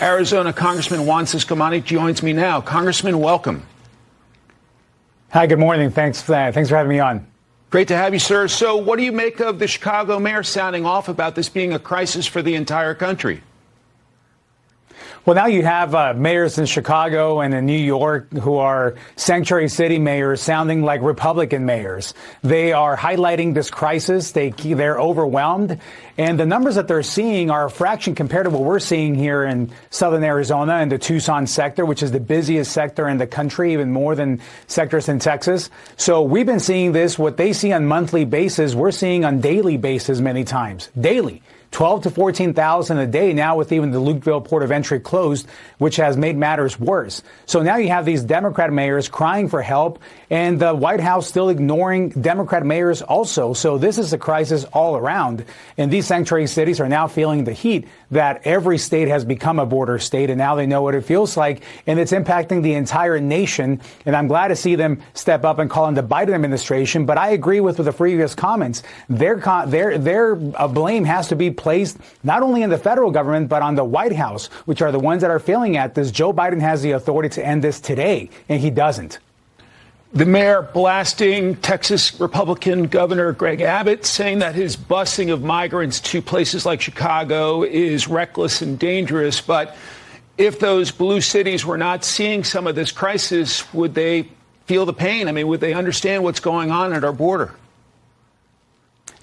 Arizona Congressman Juan Ciscomani joins me now. Congressman, welcome. Hi, good morning. Thanks for having me on. Great to have you, sir. So what do you make of the Chicago mayor sounding off about this being a crisis for the entire country? Well, now you have mayors in Chicago and in New York who are sanctuary city mayors sounding like Republican mayors. They are highlighting this crisis. They're overwhelmed. And the numbers that they're seeing are a fraction compared to what we're seeing here in southern Arizona and the Tucson sector, which is the busiest sector in the country, even more than sectors in Texas. So we've been seeing this. What they see on monthly basis, we're seeing on daily basis many times. Daily. 12 to 14,000 a day now, with even the Lukeville port of entry closed, which has made matters worse. So now you have these Democrat mayors crying for help, and the White House still ignoring Democrat mayors also. So this is a crisis all around. And these sanctuary cities are now feeling the heat that every state has become a border state, and now they know what it feels like, and it's impacting the entire nation. And I'm glad to see them step up and call on the Biden administration. But I agree with the previous comments. Their blame has to be placed not only in the federal government, but on the White House, which are the ones that are failing at this. Joe Biden has the authority to end this today, and he doesn't. The mayor blasting Texas Republican Governor Greg Abbott, saying that his busing of migrants to places like Chicago is reckless and dangerous. But if those blue cities were not seeing some of this crisis, would they feel the pain? I mean, would they understand what's going on at our border?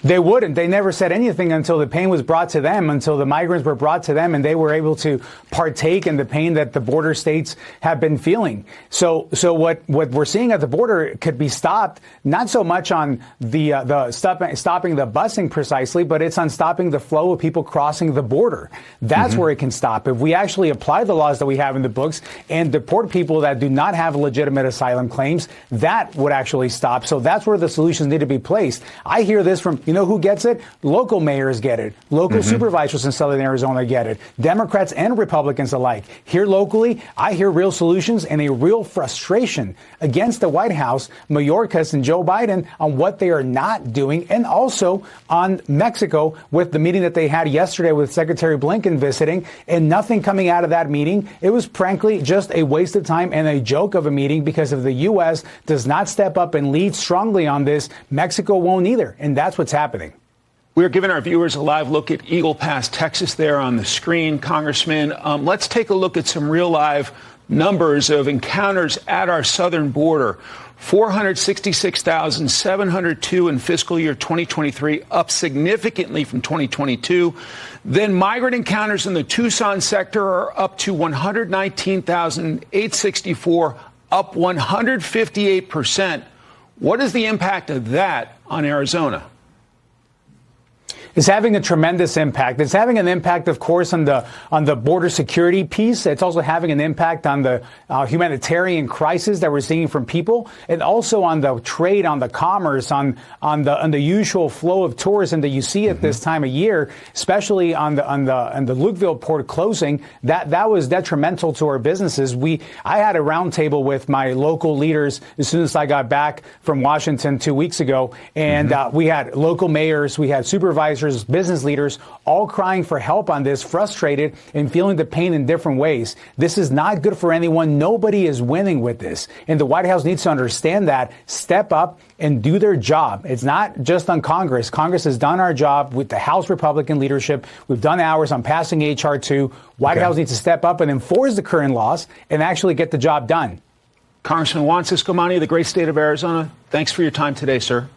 They wouldn't. They never said anything until the pain was brought to them, until the migrants were brought to them, and they were able to partake in the pain that the border states have been feeling. So what we're seeing at the border could be stopped, not so much on the stopping the busing precisely, but it's on stopping the flow of people crossing the border. That's where it can stop. If we actually apply the laws that we have in the books and deport people that do not have legitimate asylum claims, that would actually stop. So that's where the solutions need to be placed. I hear this from, you know who gets it? Local mayors get it. Local supervisors in southern Arizona get it. Democrats and Republicans alike. Here locally, I hear real solutions and a real frustration against the White House, Mayorkas and Joe Biden on what they are not doing, and also on Mexico with the meeting that they had yesterday with Secretary Blinken visiting, and nothing coming out of that meeting. It was frankly just a waste of time and a joke of a meeting, because if the U.S. does not step up and lead strongly on this, Mexico won't either. And that's what's happening. We're giving our viewers a live look at Eagle Pass, Texas, there on the screen, Congressman. Let's take a look at some real live numbers of encounters at our southern border. 466,702 in fiscal year 2023, up significantly from 2022. Then migrant encounters in the Tucson sector are up to 119,864, up 158%. What is the impact of that on Arizona? Is having a tremendous impact. It's having an impact, of course, on the border security piece. It's also having an impact on the humanitarian crisis that we're seeing from people, and also on the trade, on the commerce, on the usual flow of tourism that you see at this time of year, especially on the Lukeville port closing. That was detrimental to our businesses. I had a roundtable with my local leaders as soon as I got back from Washington 2 weeks ago, and we had local mayors, we had supervisors, business leaders, all crying for help on this, frustrated and feeling the pain in different ways. This is not good for anyone. Nobody is winning with this. And the White House needs to understand that, step up and do their job. It's not just on Congress. Congress has done our job with the House Republican leadership. We've done ours on passing H.R. 2. White House needs to step up and enforce the current laws and actually get the job done. Congressman Juan Ciscomani of the great state of Arizona, thanks for your time today, sir.